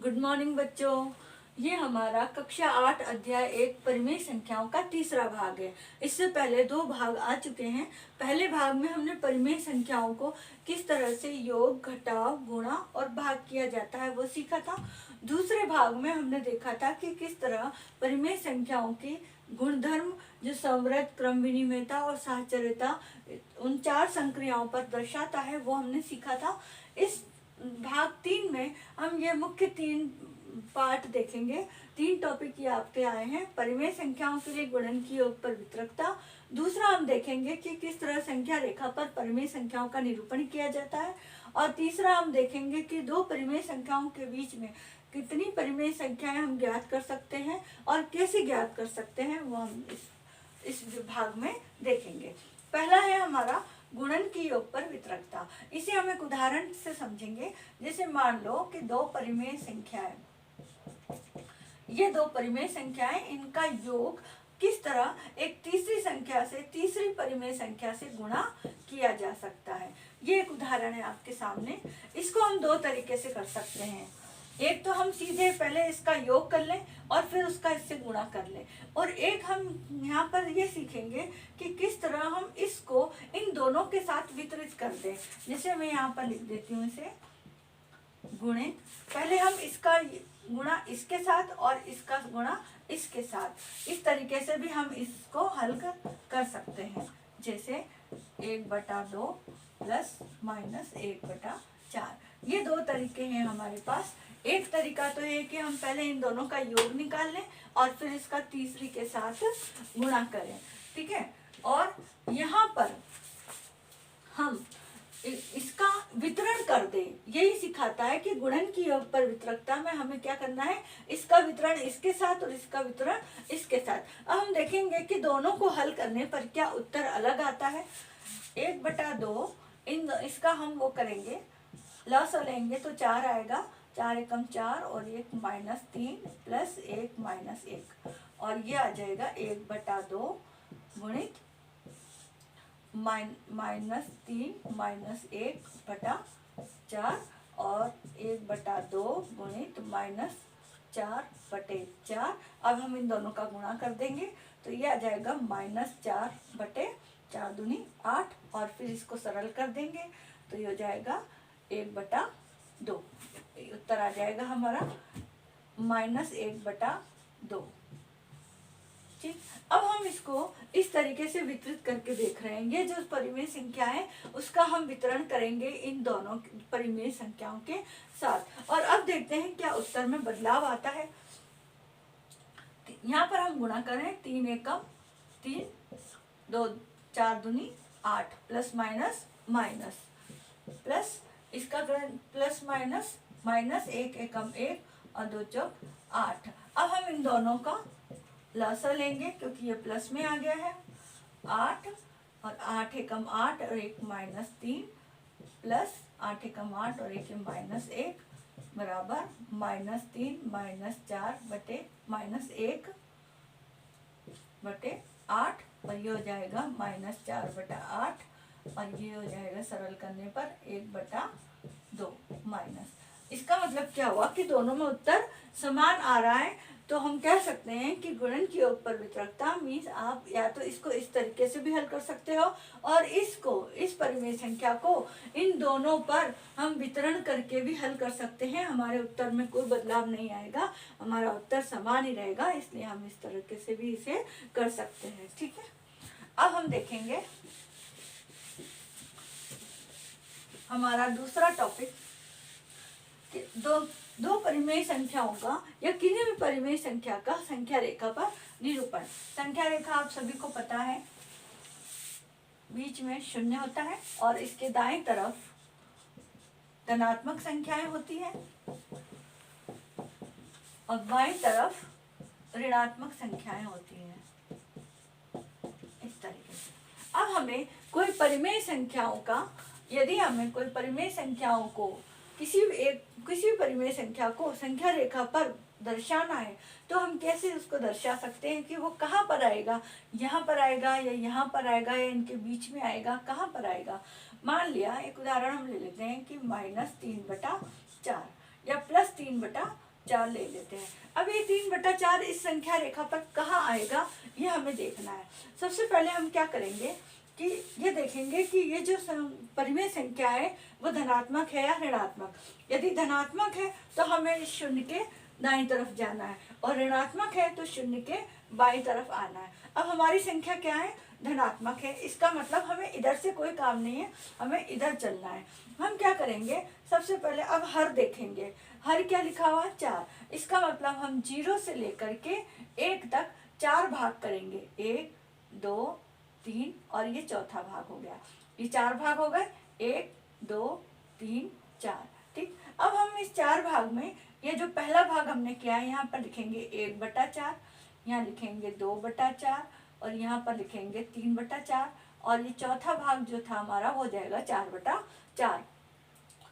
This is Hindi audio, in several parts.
गुड मॉर्निंग बच्चों। ये हमारा कक्षा 8 अध्याय 1 परिमेय संख्याओं का तीसरा भाग है। इससे पहले 2 भाग आ चुके हैं। पहले भाग में हमने परिमेय संख्याओं को किस तरह से योग, घटाव, गुणा और भाग किया जाता है वो सीखा था। दूसरे भाग में हमने देखा था कि किस तरह परिमेय संख्याओं की गुणधर्म जो संवृत, क्रम विनिमयता और साहचर्यता उन 4 संक्रियाओं पर दर्शाता है वो हमने सीखा था। इस भाग 3 में हम ये मुख्य 3 पार्ट देखेंगे। 3 टॉपिक ये आपके आए हैं। परिमेय संख्याओं के लिए गुणन की योग पर वितरकता। दूसरा हम देखेंगे कि किस तरह संख्या रेखा पर परिमेय संख्याओं का निरूपण किया जाता है। और तीसरा हम देखेंगे कि 2 परिमेय संख्याओं के बीच में कितनी परिमेय संख्याएं हम ज्ञात कर सकते हैं और कैसे ज्ञात कर सकते हैं वो हम इस भाग में देखेंगे। पहला है हमारा गुणन की योग पर वितरकता। इसे हम एक उदाहरण से समझेंगे। जैसे मान लो कि 2 परिमेय संख्याएं, ये 2 परिमेय संख्याएं, इनका योग किस तरह एक तीसरी संख्या से तीसरी परिमेय संख्या से गुणा किया जा सकता है। ये एक उदाहरण है आपके सामने। इसको हम 2 तरीके से कर सकते हैं। एक तो हम सीधे पहले इसका योग कर लें और फिर उसका इससे गुणा कर लें, और एक हम यहाँ पर ये सीखेंगे कि किस तरह हम इसको इन दोनों के साथ वितरित कर दें। जैसे मैं यहाँ पर लिख देती हूँ इसे गुणित, पहले हम इसका गुणा इसके साथ और इसका गुणा इसके साथ, इस तरीके से भी हम इसको हल कर सकते हैं। जैसे 1/2 प्लस माइनस 1/4, ये 2 तरीके हैं हमारे पास। एक तरीका तो ये कि हम पहले इन दोनों का योग निकाल लें और फिर इसका तीसरी के साथ गुणा करें, ठीक है। और यहाँ पर हम इसका वितरण कर दें। यही सिखाता है कि गुणन की योग पर वितरकता में हमें क्या करना है, इसका वितरण इसके साथ और इसका वितरण इसके साथ। अब हम देखेंगे कि दोनों को हल करने पर क्या उत्तर अलग आता है। 1/2 इसका हम वो करेंगे, लॉस लेंगे तो 4 आएगा, 4 एकम 4 और 1 -3 प्लस 1 -1, और ये आ जाएगा 1/2 गुणित -3 -1/4 और 1/2 गुणित -4/4। अब हम इन दोनों का गुणा कर देंगे तो ये आ जाएगा -4/4 दूनी 8, और फिर इसको सरल कर देंगे तो ये हो जाएगा 1/2। उत्तर आ जाएगा हमारा -1/2। ठीक, अब हम इसको इस तरीके से वितरित करके देख रहे हैं। ये जो परिमेय संख्या है उसका हम वितरण करेंगे इन दोनों परिमेय संख्याओं के साथ, और अब देखते हैं क्या उत्तर में बदलाव आता है। यहाँ पर हम गुणा करें, 3 एकम 3, 2 4 दूनी 8 प्लस माइनस माइनस प्लस इसका प्लस माइनस माइनस 1 एकम 1 और 2 चौक 8। अब हम इन दोनों का लसा लेंगे क्योंकि ये प्लस में आ गया है। 8 और 8 एकम 8 और 1 -3 प्लस 8 एकम 8 और 1 -1 बराबर -3 -4 बटे -1/8, और ये हो जाएगा -4/8, और ये हो जाएगा सरल करने पर 1/2 माइनस। इसका मतलब क्या हुआ कि दोनों में उत्तर समान आ रहा है। तो हम कह सकते हैं कि गुणन की योग पर वितरकता मीन्स आप या तो इसको इस तरीके से भी हल कर सकते हो, और इसको इस परिमेय संख्या को इन दोनों पर हम वितरण करके भी हल कर सकते हैं। हमारे उत्तर में कोई बदलाव नहीं आएगा, हमारा उत्तर समान ही रहेगा, इसलिए हम इस तरीके से भी इसे कर सकते हैं, ठीक है। अब हम देखेंगे हमारा दूसरा टॉपिक, दो परिमेय संख्याओं का या किसी भी परिमेय संख्या का संख्या रेखा पर निरूपण। संख्या रेखा आप सभी को पता है, बीच में 0 होता है और इसके दाएं तरफ धनात्मक संख्याएं होती है और बाएं तरफ ऋणात्मक संख्याएं होती हैं, इस तरीके से। अब हमें कोई परिमेय संख्याओं का, यदि हमें कोई परिमेय संख्याओं को किसी भी परिमेय संख्या को संख्या रेखा पर दर्शाना है तो हम कैसे उसको दर्शा सकते हैं कि वो कहाँ पर आएगा, यहाँ पर आएगा या यहाँ पर आएगा या इनके बीच में आएगा, कहाँ पर आएगा। मान लिया एक उदाहरण हम ले लेते हैं कि -3/4 या +3/4 4 ले लेते हैं। अब ये 3/4 इस संख्या रेखा पर कहाँ आएगा ये हमें देखना है। सबसे पहले हम क्या करेंगे कि ये देखेंगे कि ये जो परिमेय संख्या है वो धनात्मक है या ऋणात्मक। यदि धनात्मक है तो हमें इस शून्य के दाईं तरफ जाना है और ऋणात्मक है तो शून्य के बाईं तरफ आना है। अब हमारी संख्या क्या है, धनात्मक है, इसका मतलब हमें इधर से कोई काम नहीं है, हमें इधर चलना है। हम क्या करेंगे, सबसे पहले अब हर देखेंगे। हर क्या लिखा हुआ, 4। इसका मतलब हम 0 से लेकर के 1 तक 4 भाग करेंगे। 1 2 3 और ये चौथा भाग हो गया। ये 4 भाग हो गए, 1 2 3 4। ठीक, अब हम इस 4 भाग में ये जो पहला भाग हमने किया है यहाँ पर लिखेंगे 1/4, यहाँ लिखेंगे 2/4 और यहाँ पर लिखेंगे 3/4 और ये चौथा भाग जो था हमारा हो जाएगा 4/4।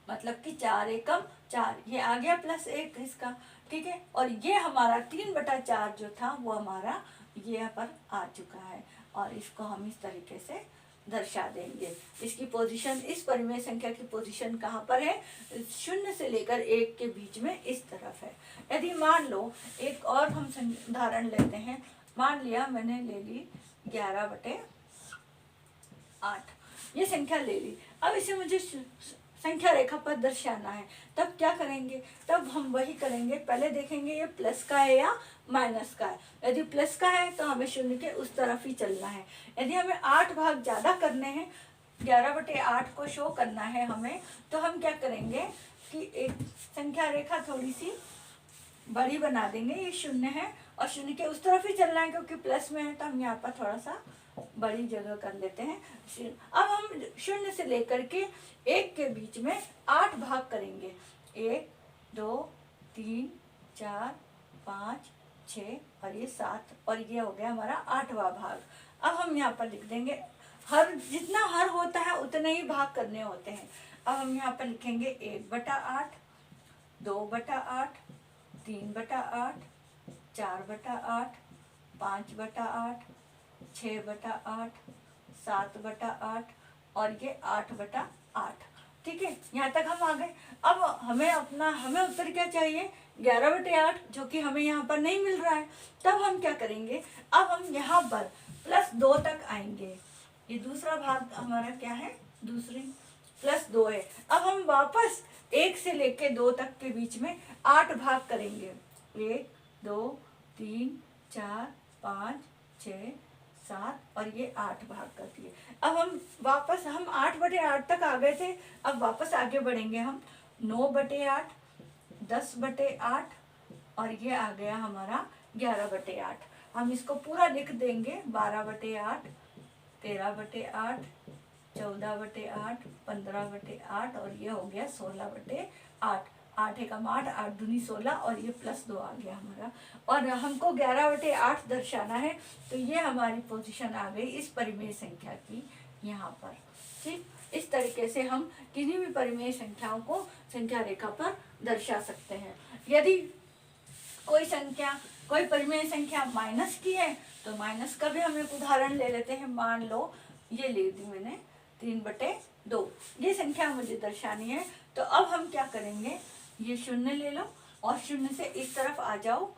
मतलब कि 4 एकम 4, ये आ गया +1 इसका। ठीक है, और ये हमारा 3/4 जो था वो हमारा यहाँ पर आ चुका है और इसको हम इस तरीके से दर्शा देंगे। इसकी पोजीशन, इस परिमेय संख्या की पोजीशन कहाँ पर है, 0 से लेकर 1 के बीच में इस तरफ है। यदि मान लो एक और हम उदाहरण लेते हैं, मान लिया मैंने ले ली 11/8, ये संख्या ले ली। अब इसे मुझे संख्या रेखा पर दर्शाना है, तब क्या करेंगे, तब हम वही करेंगे। पहले देखेंगे ये प्लस का है या माइनस का है। यदि प्लस का है तो हमें शून्य के उस तरफ ही चलना है। यदि हमें 8 भाग ज़्यादा करने हैं, 11/8 को शो करना है हमें, तो हम क्या करेंगे कि एक संख्या रेखा थोड़ी सी बड़ी बना देंगे। ये 0 है और शून्य के उस तरफ ही चलना है, क्योंकि प्लस में है तो हम यहाँ पर थोड़ा सा बड़ी जगह कर लेते हैं। अब हम 0 से लेकर के 1 के बीच में 8 भाग करेंगे। 1 2 3 4 5 6 और ये 7 और ये हो गया हमारा 8वां भाग। अब हम यहाँ पर लिख देंगे, हर जितना हर होता है उतने ही भाग करने होते हैं। अब हम यहाँ पर लिखेंगे 1/8, 2/8, 3/8, 4/8, 5/8, 6/8, 7/8 और ये 8/8। ठीक है, यहाँ तक हम आ गए। अब हमें उत्तर क्या चाहिए, 11/8, जो कि हमें यहाँ पर नहीं मिल रहा है। तब हम क्या करेंगे, अब हम यहाँ पर +2 तक आएंगे। ये दूसरा भाग हमारा क्या है, दूसरी +2 है। अब हम वापस 1 से लेके 2 तक के बीच में 8 भाग करेंगे। 1 2 3 4 5 6 7 और ये 8 भाग कर दिए। अब हम वापस 8/8 तक आ गए थे। अब वापस आगे बढ़ेंगे हम 9/8, 10/8 और ये आ गया हमारा 11/8। हम इसको पूरा लिख देंगे, 12/8, 13/8, 14/8, 15/8 और ये हो गया 16/8। 8 एकम 8, 8 दूनी 16 और ये +2 आ गया हमारा। और हमको 11/8 दर्शाना है, तो ये हमारी पोजीशन आ गई इस परिमेय संख्या की यहाँ पर। ठीक, इस तरीके से हम किसी भी परिमेय संख्याओं को संख्या रेखा पर दर्शा सकते हैं। यदि कोई परिमेय संख्या माइनस की है तो माइनस का भी हम एक उदाहरण ले लेते हैं। मान लो ये ले दी मैंने 3/2, ये संख्या मुझे दर्शानी है। तो अब हम क्या करेंगे, ये 0 ले लो और 0 से इस तरफ आ जाओ,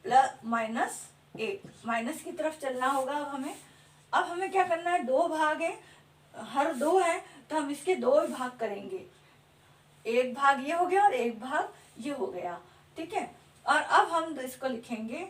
-1, माइनस की तरफ चलना होगा। अब हमें क्या करना है, 2 भाग है, हर 2 है तो हम इसके 2 भाग करेंगे। 1 भाग ये हो गया और 1 भाग ये हो गया। ठीक है, और अब हम इसको लिखेंगे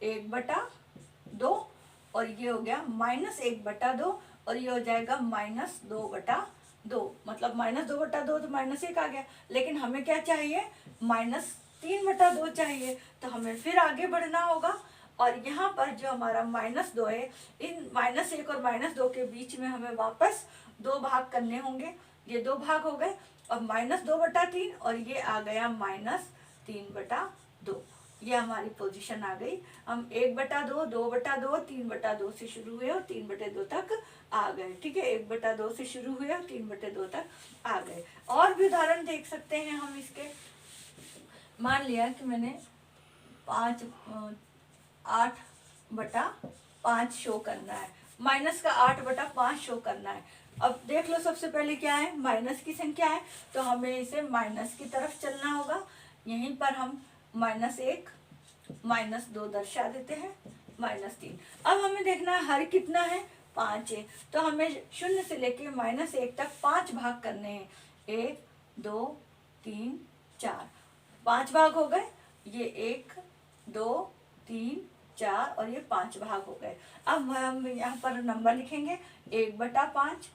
1/2 और ये हो गया -1/2 और ये हो जाएगा -2/2। मतलब -2/2 तो -1 आ गया, लेकिन हमें क्या चाहिए, -3/2 चाहिए। तो हमें फिर आगे बढ़ना होगा और यहाँ पर जो हमारा -2 है, इन -1 और -2 के बीच में हमें वापस 2 भाग करने होंगे। ये 2 भाग हो गए और -2/3 और ये आ गया -3/2। ये हमारी पोजीशन आ गई। हम 1/2, 2/2, 3/2 से शुरू हुए और 3/2 तक आ गए। ठीक है, 1/2 से शुरू हुए और 3/2 तक आ गए। और भी उदाहरण देख सकते हैं हम इसके। मान लिया कि मैंने 8/5 शो करना है, माइनस का 8/5 शो करना है। अब देख लो, सबसे पहले क्या है, माइनस की संख्या है तो हमें इसे माइनस की तरफ चलना होगा। यहीं पर हम -1 -2 दर्शा देते हैं, -3। अब हमें देखना है हर कितना है, 5 है, तो हमें 0 से लेके -1 तक 5 भाग करने हैं। 1 2 3 4, 5 भाग हो गए। ये 1 2 3 4 और ये 5 भाग हो गए। अब हम यहाँ पर नंबर लिखेंगे, 1/5,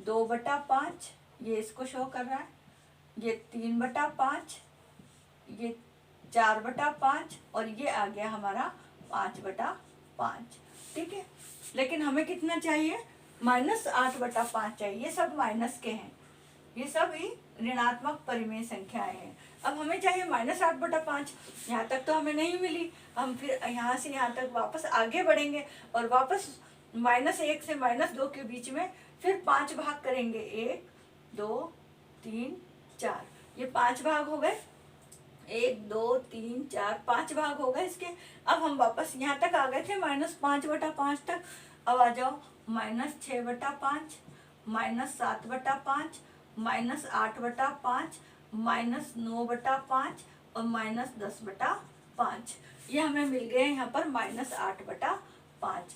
2/5, ये इसको शो कर रहा है, ये 3/5, ये 4/5 और ये आ गया हमारा 5/5। ठीक है, लेकिन हमें कितना चाहिए, -8/5 चाहिए। ये सब माइनस के हैं, ये सब ही ऋणात्मक परिमेय संख्याएं हैं। अब हमें चाहिए -8/5। यहाँ तक तो हमें नहीं मिली, हम फिर यहाँ से यहाँ तक वापस आगे बढ़ेंगे और वापस -1 से -2 के बीच में फिर 5 भाग करेंगे। 1 2 3 4, ये 5 भाग हो गए। 1 2 3 4 5 भाग हो गए इसके। अब हम वापस यहाँ तक आ गए थे, -5/5 तक। अब आ जाओ -6/5, -7/5, -8/5, -9/5 और -10/5। ये हमें मिल गए यहाँ पर -8/5।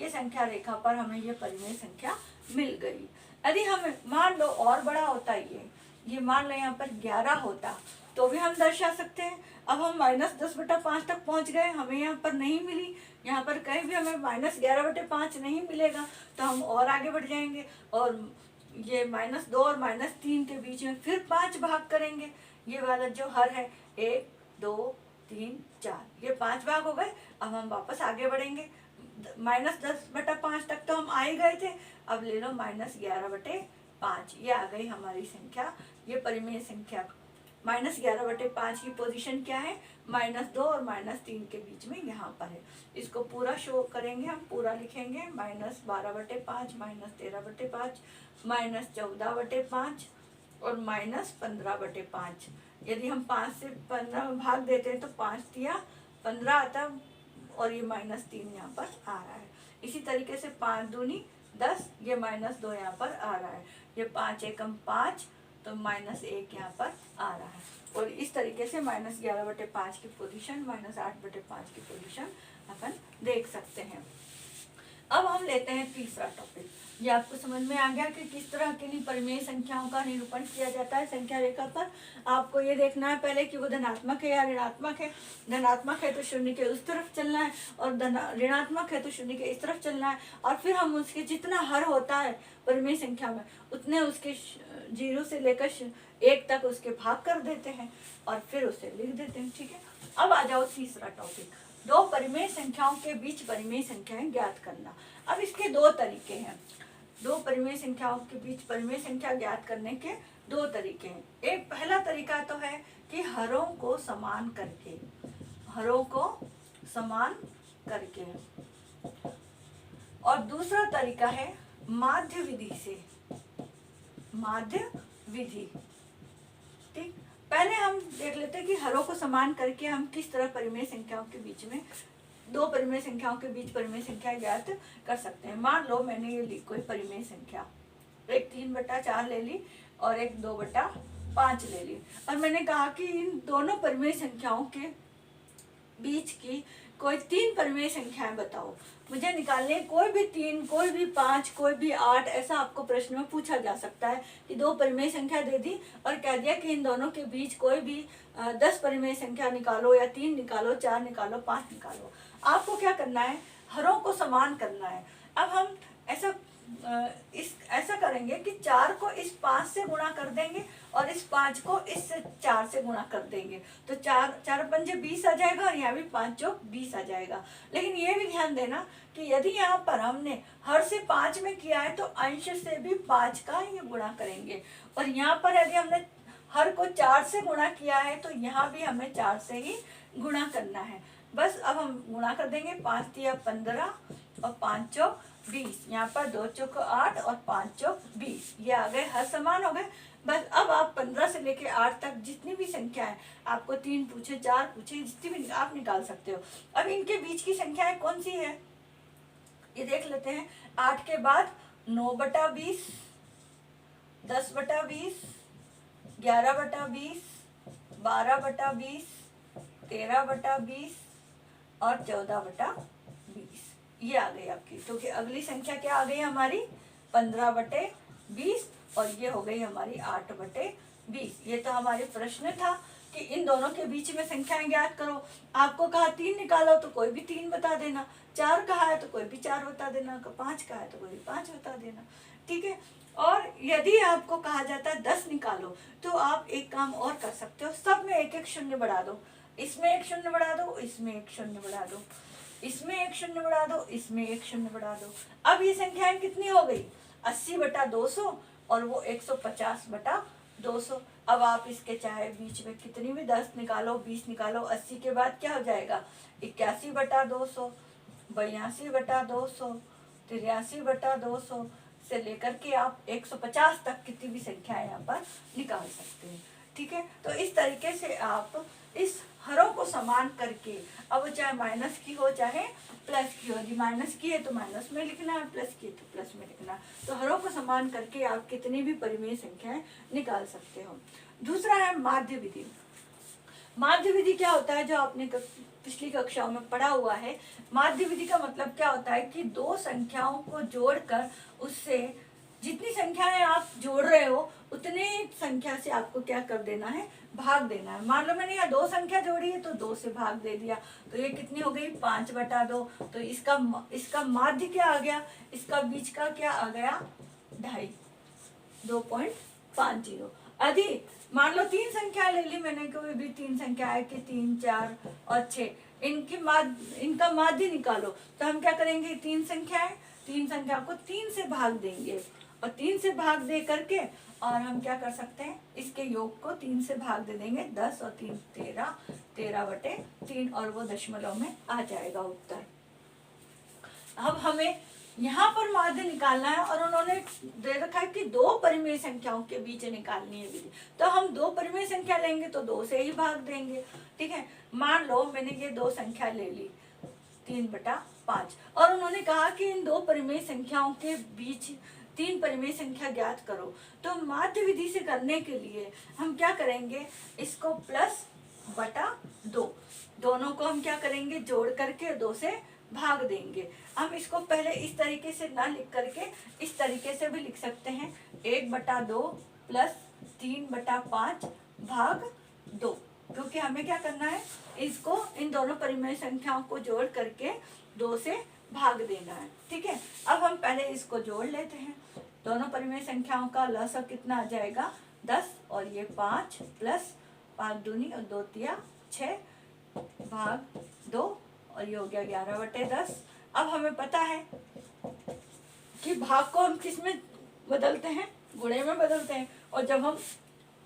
ये संख्या रेखा पर हमें ये परिमेय संख्या मिल गई। यदि हमें मान लो और बड़ा होता ये मान लो यहाँ पर 11 होता तो भी हम दर्शा सकते हैं। अब हम -10/5 तक पहुंच गए, हमें यहाँ पर नहीं मिली, यहाँ पर कहीं भी हमें -11/5 नहीं मिलेगा, तो हम और आगे बढ़ जाएंगे और ये -2 और -3 के बीच में फिर 5 भाग करेंगे। ये वाला जो हर है 1 2 3 4, ये 5 भाग हो गए। अब हम वापस आगे बढ़ेंगे, -10/5 तक तो हम आ ही गए थे। अब ले लो -11/5, ये आ गई हमारी संख्या, ये परिमेय संख्या। -11/5 की पोजीशन क्या है, -2 और -3 के बीच में यहाँ पर है। इसको पूरा शो करेंगे, हम पूरा लिखेंगे, -12/5, -13/5, -14/5 और -15/5। यदि हम 5 से 15 में भाग देते हैं तो 5 दिया 15 आता और ये -3 यहाँ पर आ रहा है। इसी तरीके से 5 दूनी 10, ये -2 यहाँ पर आ रहा है, ये 5 एकम 5 तो -1 यहाँ पर आ रहा है। और इस तरीके से -11/5 की पोजीशन, -8/5 की पोजीशन अपन देख सकते हैं। अब हम लेते हैं तीसरा टॉपिक। ये आपको समझ में आ गया कि किस तरह की परिमेय संख्याओं का निरूपण किया जाता है संख्या रेखा पर। आपको ये देखना है पहले कि वो धनात्मक है या ऋणात्मक है। धनात्मक है तो शून्य के उस तरफ चलना है और ऋणात्मक है तो शून्य के इस तरफ चलना है। और फिर हम उसके जितना हर होता है परिमेय संख्या में उतने उसके 0 से लेकर 1 तक उसके भाग कर देते हैं और फिर उसे लिख देते हैं। ठीक है, अब आ जाओ तीसरा टॉपिक, दो परिमेय संख्याओं के बीच परिमेय संख्याएं ज्ञात करना। अब इसके दो तरीके हैं, दो परिमेय संख्याओं के बीच परिमेय संख्या ज्ञात करने के दो तरीके हैं। एक पहला तरीका तो है कि हरों को समान करके, हरों को समान करके, और दूसरा तरीका है माध्य विधि से, माध्य विधि। ठीक, पहले हम देख लेते हैं कि हरों को समान करके हम किस तरह परिमेय संख्याओं के बीच में, दो परिमेय संख्याओं के बीच परिमेय संख्या ज्ञात कर सकते हैं। मान लो मैंने ये ली कोई परिमेय संख्या, एक 3/4 ले ली और एक 2/5 ले ली, और मैंने कहा कि इन दोनों परिमेय संख्याओं के बीच की कोई 3 परिमेय संख्याएं बताओ। मुझे निकालने कोई भी 3, कोई भी 5, कोई भी 8, ऐसा आपको प्रश्न में पूछा जा सकता है कि दो परिमेय संख्या दे दी और कह दिया कि इन दोनों के बीच कोई भी 10 परिमेय संख्या निकालो, या 3 निकालो, 4 निकालो, 5 निकालो। आपको क्या करना है, हरों को समान करना है। अब हम ऐसा करेंगे कि 4 को इस 5 से गुणा कर देंगे और इस 5 को इस 4 से गुणा कर देंगे, तो 4 पंजे 20 आ जाएगा और यहाँ भी 5 चौक 20 आ जाएगा। लेकिन ये भी ध्यान देना कि यदि यहाँ पर हमने हर से 5 में किया है तो अंश से भी 5 का ही गुणा करेंगे, और यहाँ पर यदि हमने हर को 4 से गुणा किया है तो यहाँ भी हमें 4 से ही गुणा करना है। बस अब हम गुणा कर देंगे, 5 दिया 15 और 5 चौक 20, यहाँ पर 2 चौक 8 और 5 चौक 20, ये आ गए, हर समान हो गए। बस अब आप 15 से लेके 8 तक जितनी भी संख्या है, आपको 3 पूछे 4 पूछे, जितनी भी आप निकाल सकते हो। अब इनके बीच की संख्याएं कौन सी है ये देख लेते हैं। 8 के बाद 9/20, 10/20, 11/20, 12/20, 13/20 और 14/20 ये आ गई आपकी। तो कि अगली संख्या क्या आ गई हमारी 15/20 और ये हो गई हमारी 8/20। ये तो हमारे प्रश्न था कि इन दोनों के बीच में संख्याएं ज्ञात करो। आपको कहा 3 निकालो तो कोई भी 3 बता देना, 4 कहा है तो कोई भी 4 बता देना, 5 कहा है तो कोई भी 5 बता देना, ठीक है। और यदि आपको कहा जाता है 10 निकालो तो आप एक काम और कर सकते हो, सब में एक एक शून्य बढ़ा दो, इसमें एक शून्य बढ़ा दो, इसमें एक शून्य बढ़ा दो, इसमें एक शून्य बढ़ा दो, इसमें एक शून्य बढ़ा दो। अब ये संख्याएं कितनी हो गई 80/200 और वो 150/200। अब आप इसके चाहे बीच में कितनी भी 10 निकालो, 20 निकालो, 80 के बाद क्या हो जाएगा 81/200, 82/200, 83/200 से लेकर के आप 150 तक कितनी भी संख्या यहाँ पर निकाल सकते हैं, ठीक है। तो इस तरीके से आप इस हरों को समान करके, अब चाहे माइनस की हो चाहे प्लस की हो, यदि माइनस की है तो माइनस में लिखना है, प्लस की है तो प्लस में लिखना है। तो हरों को समान करके आप कितनी भी परिमेय संख्याएं निकाल सकते हो। दूसरा है माध्य विधि। माध्य विधि क्या होता है, जो आपने पिछली कक्षाओं में पढ़ा हुआ है। माध्य विधि का मतलब क्या होता है कि दो संख्याओं को जोड़कर उससे जितनी संख्याएं आप जोड़ रहे हो उतने संख्या से आपको क्या कर देना है, भाग देना है। मान लो मैंने यहाँ 2 संख्या जोड़ी है तो 2 से भाग दे दिया, तो ये कितनी हो गई 5/2। तो इसका माध्य क्या आ गया, इसका बीच का क्या आ गया 2.5, 2.50। यदि मान लो 3 संख्या ले ली मैंने, कोई भी 3 संख्या है कि 3, 4 और 6, इनका माध्य निकालो। तो हम क्या करेंगे, 3 संख्या को 3 से भाग देंगे और 3 से भाग दे करके और हम क्या कर सकते हैं, इसके योग को 3 से भाग दे देंगे, 10 और 3 13, 13/3 और वो दशमलव में आ जाएगा उत्तर। अब हमें यहाँ पर माध्य निकालना है और उन्होंने दे रखा है कि 2 परिमेय संख्याओं के बीच निकालनी है विधि। तो हम 2 परिमेय संख्या लेंगे तो 2 से ही भाग देंगे, ठीक है। मान लो मैंने ये 2 संख्या ले ली 3/5 और उन्होंने कहा कि इन 2 परिमेय संख्याओं के बीच 3 परिमेय संख्या ज्ञात करो। तो माध्य विधि से करने के लिए हम क्या करेंगे, इसको +/2 दोनों को हम क्या करेंगे, जोड़ करके 2 से भाग देंगे। हम इसको पहले इस तरीके से ना लिख करके इस तरीके से भी लिख सकते हैं, 1/2 + 3/5/2, क्योंकि हमें क्या करना है, इसको इन दोनों परिमेय संख्याओं को जोड़ करके 2 से भाग देना है, ठीक है। अब हम पहले इसको जोड़ लेते हैं। दोनों परिमेय संख्याओं का लसागु कितना आ जाएगा 10 और ये 5 + 5 दूनी और 2 तिया 6/2 और ये हो गया 11/10। अब हमें पता है कि भाग को हम किस में बदलते हैं, गुणे में बदलते हैं, और जब हम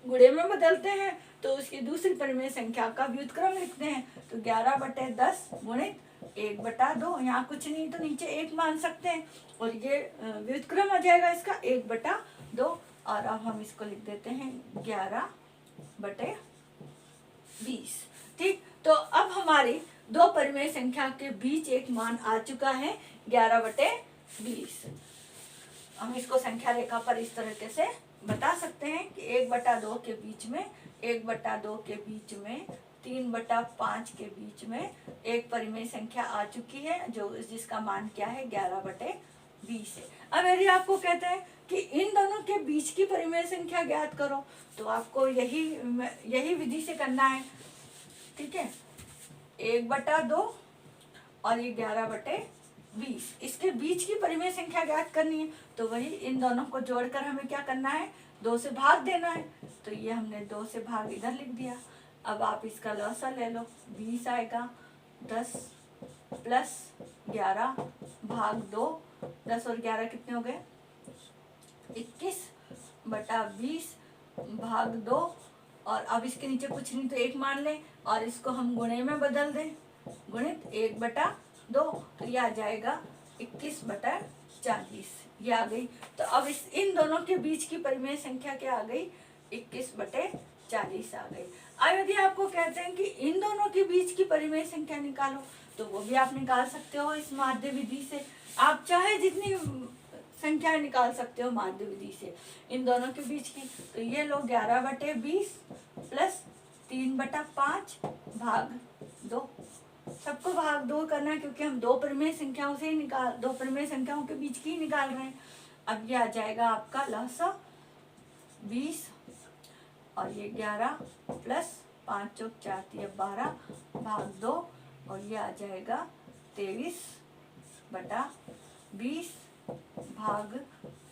गुणे में बदलते हैं तो उसकी दूसरी परिमेय संख्या का व्युत्क्रम लिखते हैं। तो 11/10 गुणित 1/2, यहाँ कुछ नहीं तो नीचे 1 मान सकते हैं और ये व्युत्क्रम आ जाएगा इसका 1/2। और अब हम इसको लिख देते हैं 11/20, ठीक। तो अब हमारी 2 परिमेय संख्या के बीच एक मान आ चुका है 11/20। हम इसको संख्या रेखा पर इस तरीके से बता सकते हैं कि 1/2 के बीच में, 1/2 के बीच में, 3/5 के बीच में एक परिमेय संख्या आ चुकी है जो जिसका मान क्या है 11/20 है। अब यदि आपको कहते हैं कि इन दोनों के बीच की परिमेय संख्या ज्ञात करो तो आपको यही विधि से करना है, ठीक है। 1/2 और ये 11/20, इसके बीच की परिमेय संख्या ज्ञात करनी है तो वही इन दोनों को जोड़कर हमें क्या करना है, 2 से भाग देना है। तो ये हमने 2 से भाग इधर लिख दिया। अब आप इसका लसा ले लो, 20 आएगा, 10 + 11/2, 10 और 11 कितने हो गए 21/20/2। और अब इसके नीचे कुछ नहीं तो 1 मान लें और इसको हम गुणे में बदल दें, गुणित 1/2, तो ये आ जाएगा 21/40, ये आ गई। तो अब इन दोनों के बीच की परिमेय संख्या क्या आ गई 21/40 आ गई। अब यदि आपको कहते हैं कि इन दोनों के बीच की परिमेय संख्या निकालो तो वो भी आप निकाल सकते हो इस माध्य विधि से। आप चाहे जितनी संख्या निकाल सकते हो माध्य विधि से इन दोनों के बीच की। तो ये लो 11/20 + 3/5 भाग 2। सबको भाग 2 करना है क्योंकि हम दो परिमेय संख्याओं से ही दो परिमेय संख्याओं के बीच की ही निकाल रहे हैं। अब ये आ जाएगा आपका लसा 20 और ये 11 प्लस 5 चौक 4 12 भाग 2 और ये आ जाएगा 23/20 भाग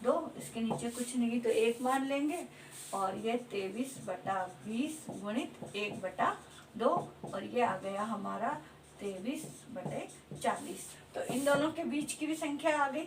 2। इसके नीचे कुछ नहीं तो 1 मान लेंगे और ये 23/20 गुणित 1/2 और ये आ गया हमारा 23/40। तो इन दोनों के बीच की भी संख्या आ गई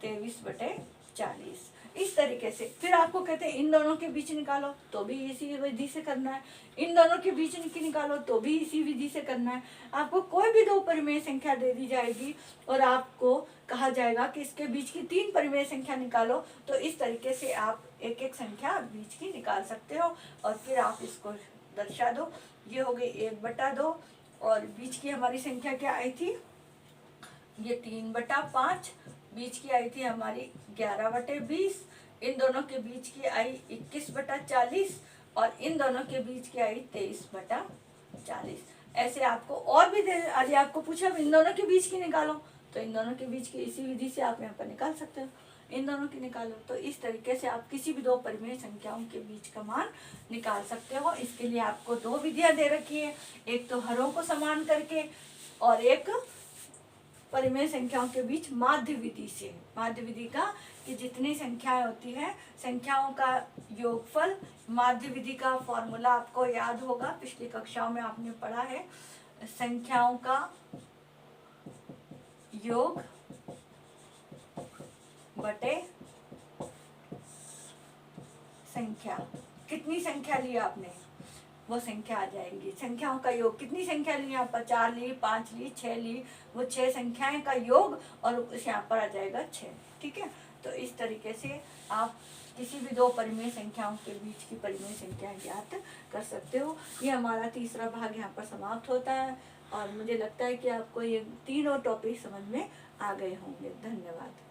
23/40। इस तरीके से फिर आपको कहते हैं इन दोनों के बीच निकालो तो भी इसी विधि से करना है, इन दोनों के बीच की निकालो तो भी इसी विधि से करना है। आपको कोई भी दो परिमेय संख्या दे दी जाएगी और आपको कहा जाएगा कि इसके बीच की 3 परिमेय संख्या निकालो, तो इस तरीके से आप एक एक संख्या बीच की निकाल सकते हो और फिर आप इसको दर्शा दो। ये हो गई 1/2 और बीच की हमारी संख्या क्या आई थी, ये 3/5, बीच की आई थी हमारी 11/20, इन दोनों के बीच की आई 21/40 और इन दोनों के बीच की आई 23/40। ऐसे आपको और भी दे, अरे आपको पूछा इन दोनों के बीच की निकालो तो इन दोनों के बीच की इसी विधि से आप यहाँ पर निकाल सकते हो, इन दोनों की निकालो। तो इस तरीके से आप किसी भी दो परिमेय संख्याओं के बीच का मान निकाल सकते हो। इसके लिए आपको 2 विधियां दे रखी है, एक तो हरों को समान करके और एक परिमेय संख्याओं के बीच माध्य विधि से। माध्य विधि का कि जितनी संख्याएं होती हैं संख्याओं का योगफल, माध्य विधि का फॉर्मूला आपको याद होगा, पिछली कक्षाओं में आपने पढ़ा है, संख्याओं का योग बटे संख्या। कितनी संख्या ली आपने वो संख्या आ जाएंगी। संख्याओं का योग, कितनी संख्या ली यहाँ पर, 4 ली, 5 ली, 6 ली, वो 6 संख्याएं का योग और यहाँ पर आ जाएगा 6। ठीक है, तो इस तरीके से आप किसी भी दो परिमेय संख्याओं के बीच की परिमेय संख्या ज्ञात कर सकते हो। ये हमारा तीसरा भाग यहाँ पर समाप्त होता है और मुझे लगता है कि आपको ये तीनों टॉपिक समझ में आ गए होंगे। धन्यवाद।